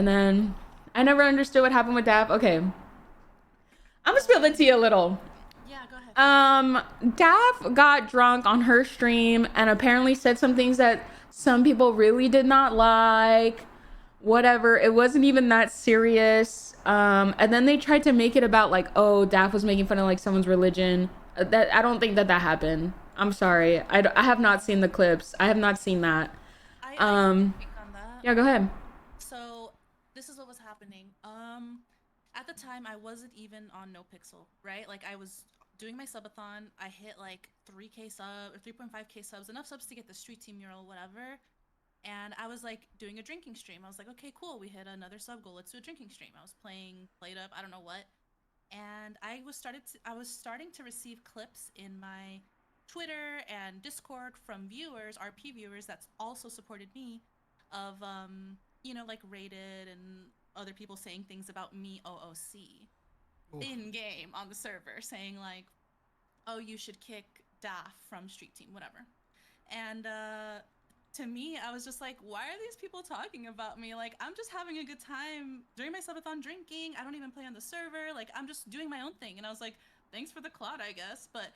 And then I never understood what happened with Daph. Okay, I'm gonna spill the tea a little. Yeah, go ahead. Daph got drunk on her stream and apparently said some things that some people really did not like. Whatever, it wasn't even that serious. And then they tried to make it about like, oh, Daph was making fun of like someone's religion. That I don't think that that happened. I'm sorry. I have not seen the clips. I have not seen that. I can Um, speak on that. yeah, go ahead. So this is what was happening. At the time I wasn't even on Nopixel, right? Like I was doing my subathon. I hit like 3k sub or 3.5k subs, enough subs to get the street team mural, whatever. And I was like doing a drinking stream. I was like, okay, cool. We hit another sub goal. Let's do a drinking stream. I was playing Played Up, I don't know what, and I was starting to receive clips in my Twitter and Discord from viewers, RP viewers that's also supported me, of like rated and other people saying things about me OOC Oof. in game on the server, saying like, oh, you should kick Daph from Street Team, whatever. And to me, I was just like, why are these people talking about me? Like, I'm just having a good time during my subathon drinking. I don't even play on the server. Like, I'm just doing my own thing. And I was like, thanks for the clout, I guess. But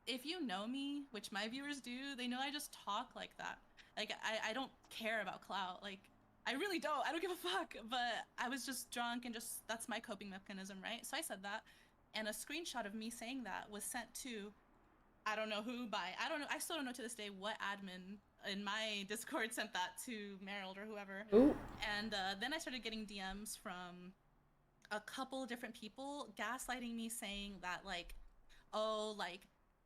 if you know me, which my viewers do, they know I just talk like that. Like, I don't care about clout. Like, I really don't. I don't give a fuck. But I was just drunk and just, that's my coping mechanism, right? So I said that. And a screenshot of me saying that was sent to, I don't know who by, I don't know, I still don't know to this day what admin in my Discord sent that to Merrill or whoever. Ooh. And then I started getting DMs from a couple different people gaslighting me, saying that like, oh, like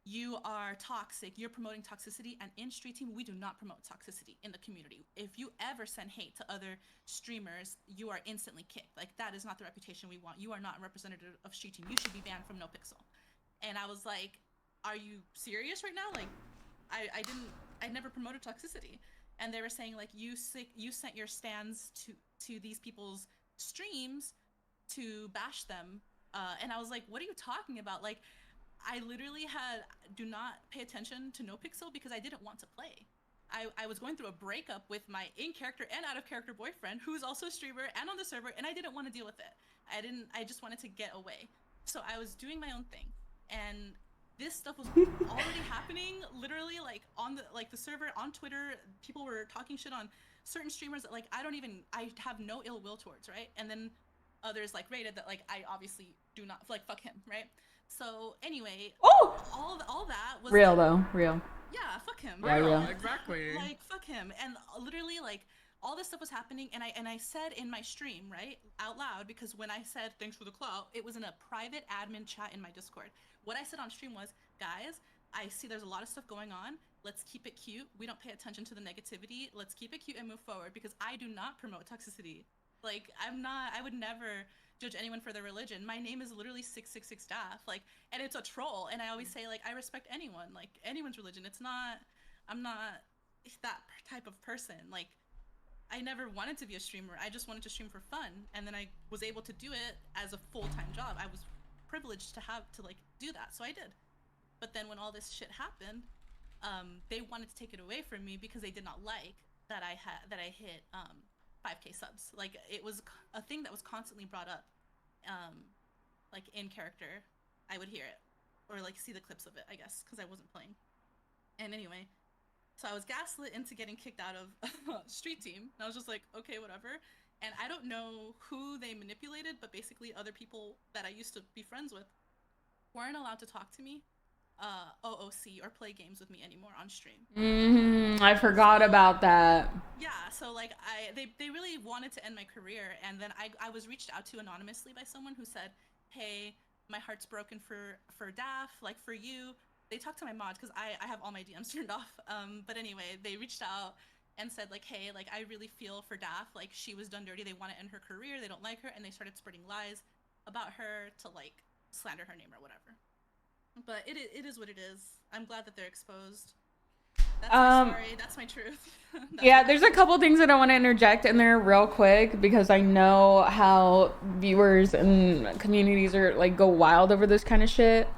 you are toxic, you're promoting toxicity, and in Street Team we do not promote toxicity in the community. If you ever send hate to other streamers, you are instantly kicked. Like that is not the reputation we want. You are not a representative of Street Team. You should be banned from Nopixel. And I was like, are you serious right now? Like, I never promoted toxicity. And they were saying like, you sent your stands to these people's streams to bash them. And I was like, what are you talking about? Like, I literally had do not pay attention to Nopixel because I didn't want to play. I was going through a breakup with my in-character and out-of-character boyfriend, who's also a streamer and on the server, and I didn't want to deal with it. I just wanted to get away. So I was doing my own thing. And this stuff was already happening literally like on the server, on Twitter. People were talking shit on certain streamers that like I have no ill will towards, right? And then others like rated that like I obviously do not, like, fuck him, right? So anyway, Oh, all that was real like, though, real. yeah, fuck him. Yeah, real. Exactly. Like fuck him. And literally like all this stuff was happening, and I said in my stream, right, out loud, because when I said thanks for the clout, it was in a private admin chat in my Discord. What I said on stream was, guys, I see there's a lot of stuff going on. Let's keep it cute. We don't pay attention to the negativity. Let's keep it cute and move forward, because I do not promote toxicity. Like, I would never judge anyone for their religion. My name is literally 666 Daph, like, and it's a troll. And I always say, like, I respect anyone, like, anyone's religion. It's not, I'm not that type of person. Like, I never wanted to be a streamer. I just wanted to stream for fun. And then I was able to do it as a full-time job. I was privileged to have to, like, do that. So I did. But then when all this shit happened, they wanted to take it away from me because they did not like that I hit 5k subs. Like, it was a thing that was constantly brought up. Like, in character, I would hear it, or like see the clips of it, I guess, because I wasn't playing. And anyway, so I was gaslit into getting kicked out of Street Team. And I was just like, okay, whatever. And I don't know who they manipulated, but basically other people that I used to be friends with weren't allowed to talk to me, OOC, or play games with me anymore on stream. I forgot about that. Yeah, so like they really wanted to end my career, and then I was reached out to anonymously by someone who said, hey, my heart's broken for Daph, like for you. They talked to my mods because I have all my DMs turned off. But anyway, they reached out and said like, hey, like I really feel for Daph, like she was done dirty. They want to end her career. They don't like her, and they started spreading lies about her to like slander her name or whatever. But it is what it is. I'm glad that they're exposed. That's my story. That's my truth. Yeah, there's a couple things that I want to interject in there real quick because I know how viewers and communities are like go wild over this kind of shit.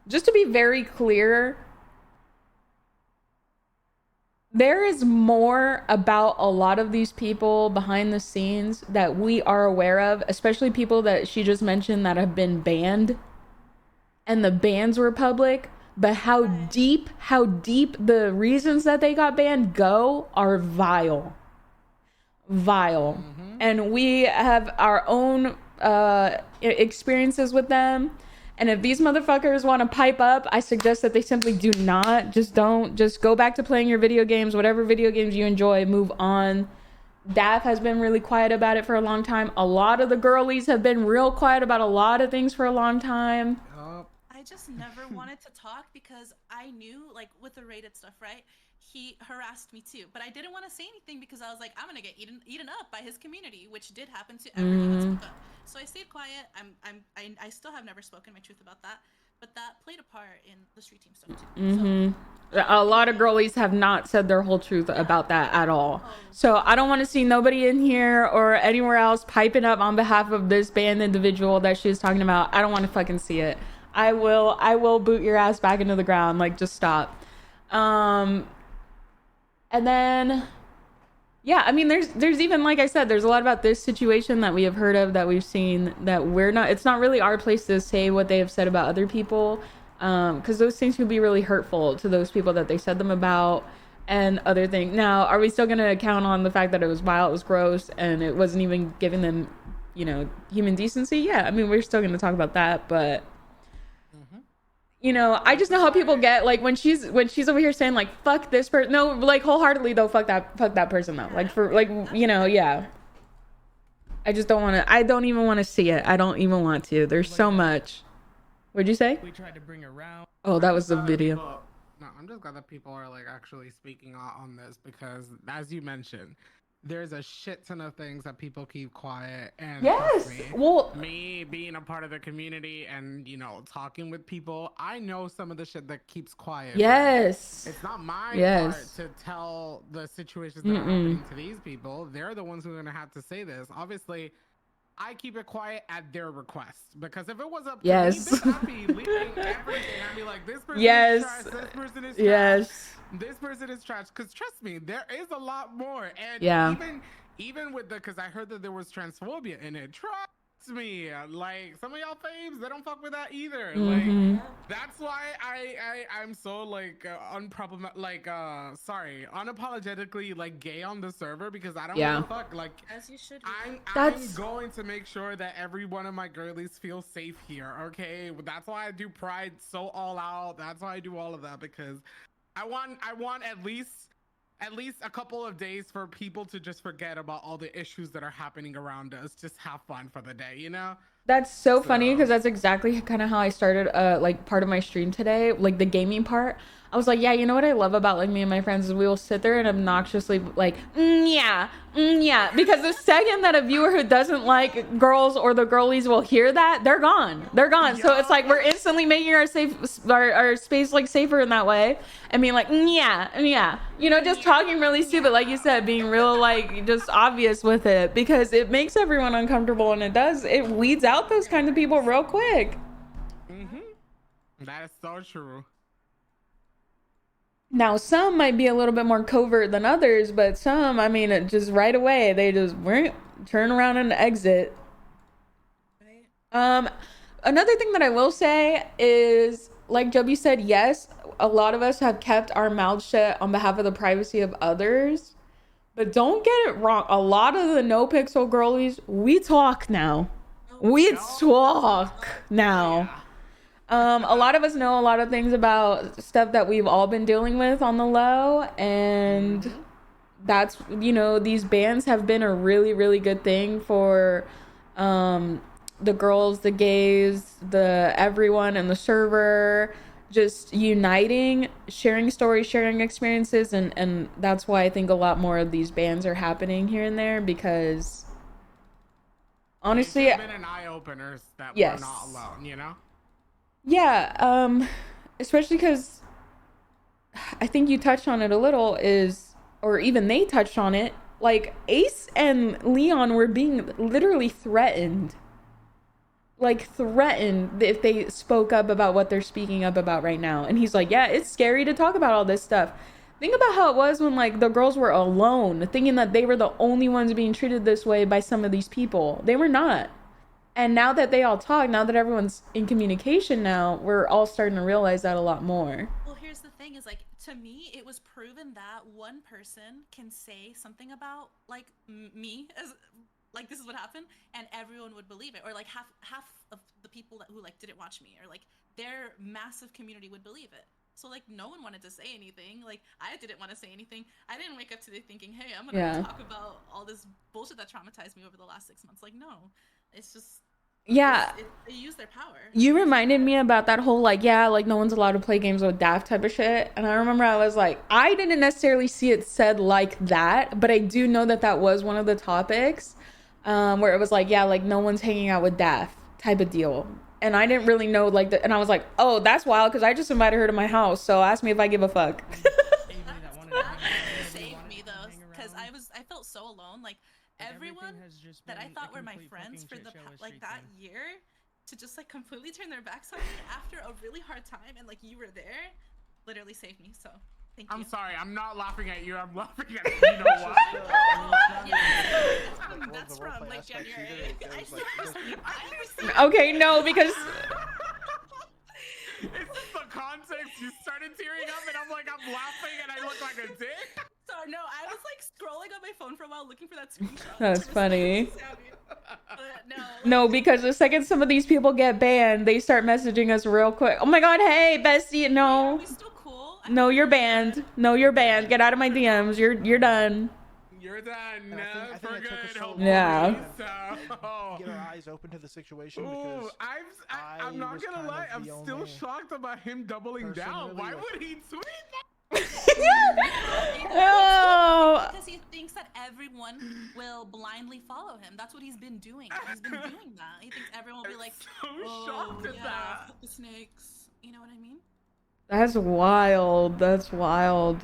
Just to be very clear, there is more about a lot of these people behind the scenes that we are aware of, especially people that she just mentioned that have been banned, and the bans were public. But how deep the reasons that they got banned go are vile. And we have our own experiences with them. And if these motherfuckers want to pipe up, I suggest that they simply do not. Just go back to playing your video games, whatever video games you enjoy, move on. Daph has been really quiet about it for a long time. A lot of the girlies have been real quiet about a lot of things for a long time. I just never wanted to talk because I knew, like, with the rated stuff, right? He harassed me too, but I didn't want to say anything because I was like, I'm gonna get eaten up by his community, which did happen to everyone that spoke up. So I stayed quiet. I still have never spoken my truth about that, but that played a part in the street team stuff too. So, A lot of girlies have not said their whole truth about that at all. So I don't want to see nobody in here or anywhere else piping up on behalf of this banned individual that she was talking about. I don't want to fucking see it. I will boot your ass back into the ground. Like, just stop. And then, yeah, I mean, there's even, like I said, there's a lot about this situation that we have heard of, that we've seen, that it's not really our place to say what they have said about other people, because those things can be really hurtful to those people that they said them about, and other things. Now, are we still going to count on the fact that it was vile, it was gross, and it wasn't even giving them, human decency? Yeah, I mean, we're still going to talk about that, but I just know how people get, like, when she's over here saying, like, fuck this person. No, like, wholeheartedly though, fuck that person though. Like, for, like, yeah. I just don't want to. I don't even want to see it. I don't even want to. There's so much. What'd you say? We tried to bring around. Oh, that was the video. No, I'm just glad that people are, like, actually speaking out on this, because, as you mentioned, there's a shit ton of things that people keep quiet. And yes, me being a part of the community and talking with people, I know some of the shit that keeps quiet. Yes, it's not my part to tell the situations that are happening to these people. They're the ones who are gonna have to say this. Obviously, I keep it quiet at their request, because if it was up to me, bitch, I'd be leaving everything. I'd be like, this person is trash, this person is trash, this person is trash. Because trust me, there is a lot more. And even with because I heard that there was transphobia in it. Trust me, like, some of y'all faves, they don't fuck with that either. Like, that's why I'm so, like, unapologetically, like, gay on the server, because I don't want to fuck, like, as you should. I'm going to make sure that every one of my girlies feels safe here. Okay, that's why I do Pride so all out. That's why I do all of that, because I want at least a couple of days for people to just forget about all the issues that are happening around us. Just have fun for the day, That's so funny, because that's exactly kind of how I started like part of my stream today, like the gaming part. I was like, yeah, you know what I love about, like, me and my friends is we will sit there and obnoxiously, like, yeah, because the second that a viewer who doesn't like girls or the girlies will hear that, they're gone. So it's like we're instantly making our space, like, safer in that way, and being like, yeah, just talking really stupid, like you said, being real, like, just obvious with it, because it makes everyone uncomfortable, and it weeds out those kinds of people real quick. That is so true. Now, some might be a little bit more covert than others, but some, I mean, it just right away, they just turn around and exit. Another thing that I will say is, like Joby said, yes, a lot of us have kept our mouths shut on behalf of the privacy of others, but don't get it wrong. A lot of the Nopixel girlies, we talk now. We talk now. A lot of us know a lot of things about stuff that we've all been dealing with on the low, and that's, these bans have been a really, really good thing for the girls, the gays, the everyone in the server, just uniting, sharing stories, sharing experiences, and that's why I think a lot more of these bans are happening here and there, because honestly, it's been an eye-opener that we're not alone, Yeah, especially because I think you touched on it a little, or even they touched on it, like, Ace and Leon were being literally threatened. Like, threatened if they spoke up about what they're speaking up about right now. And he's like, yeah, it's scary to talk about all this stuff. Think about how it was when like the girls were alone, thinking that they were the only ones being treated this way by some of these people. They were not. And now that they all talk, now that everyone's in communication now, we're all starting to realize that a lot more. Well, here's the thing is like to me it was proven that one person can say something about like me as like this is what happened and everyone would believe it, or like half of the people who like didn't watch me or like their massive community would believe it. So like no one wanted to say anything. Like I didn't want to say anything. I didn't wake up today thinking, hey, I'm gonna talk about all this bullshit that traumatized me over the last 6 months. Like no, it's just they use their power. You reminded me about that whole like like no one's allowed to play games with Daph type of shit. And I remember I was like, I didn't necessarily see it said like that, but I do know that that was one of the topics where it was like like no one's hanging out with Daph type of deal. And I didn't really know like and I was like, oh, that's wild because I just invited her to my house, so ask me if I give a fuck. Saved me though, because I felt so alone. Like everyone that I thought were my friends for the like that year to just like completely turn their backs on me after a really hard time, and like you were there, literally saved me. So thank you. I'm sorry, I'm not laughing at you. I'm laughing at you know why? That's from like January. Okay, no, because it's just the context. You started tearing up, and I'm like, I'm laughing, and I look like a dick. So no, I was like scrolling on my phone for a while looking for that screenshot. That's funny. No, because the second some of these people get banned, they start messaging us real quick. Oh my god, hey bestie, no. Are we still cool? No, you're banned. No, you're banned. Get out of my DMs. You're done. You're done. I think For it took us good. so long Yeah. to get our eyes open to the situation because I'm not was gonna kind lie. of I'm the still only shocked about him doubling down. really Why like- would he tweet that? Oh. Because he thinks that everyone will blindly follow him. That's what he's been doing. He's been doing that. He thinks everyone will be like, so shocked at that. fuck the snakes. You know what I mean? That's wild. That's wild.